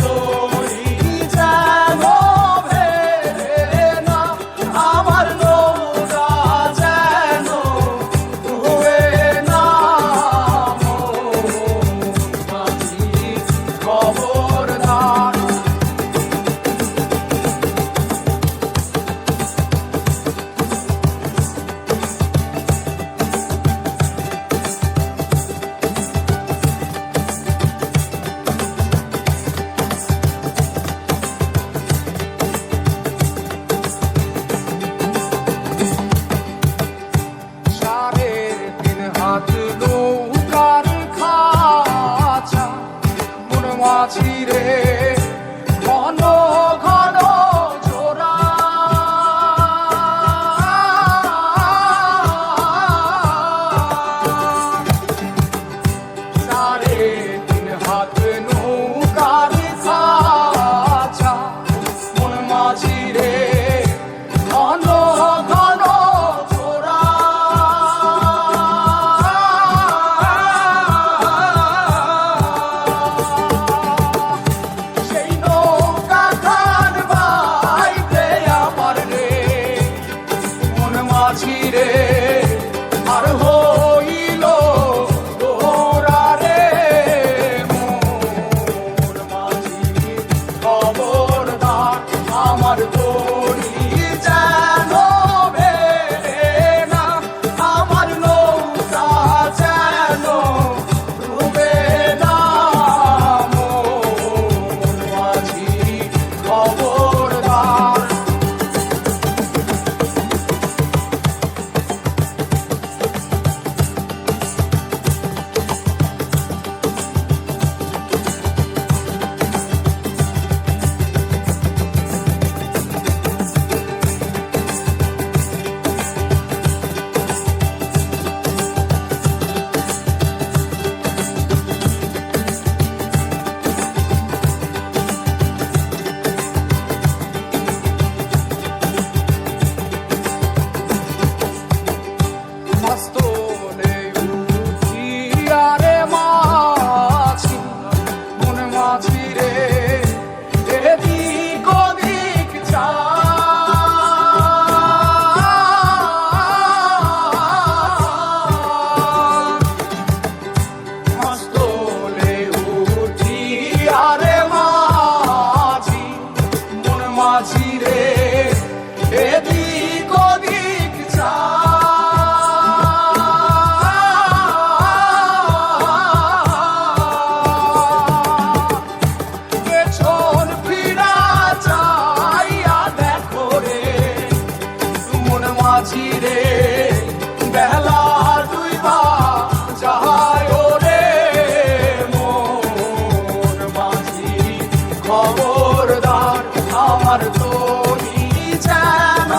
তরি যেন ভেড়ে না, আমার নৌকা যেন ডুবে না। মাঝি খবরদার। নৌকার খাঁচা মন মাঝি রে, ঘন ঘন জোড়া। সাড়ে তিন হাত নৌকার খাঁচা মন মাঝি রে, ঘন ঘন জোড়া। মাঝিরে আর হইল তোরা রে, মোর মাঝি খবরদার। আমার তরি যেন ভেড়ে না, আমার নৌকা যেন ডুবে না। মোর মাঝি খবরদার। মস্তলে উঠিয়া রে মাঝি, মন মাঝি রে, এদিক ওদিক মস্তলে উঠিয়া রে মাঝি, মন মাঝি রে, এদিক ওদিক পেছন ফিরা চাইয়া দেখো রে, মন মাঝি রে, বেলা ডুইবা যায় রে। মোর মাঝি খবরদার, আমার তরি যেন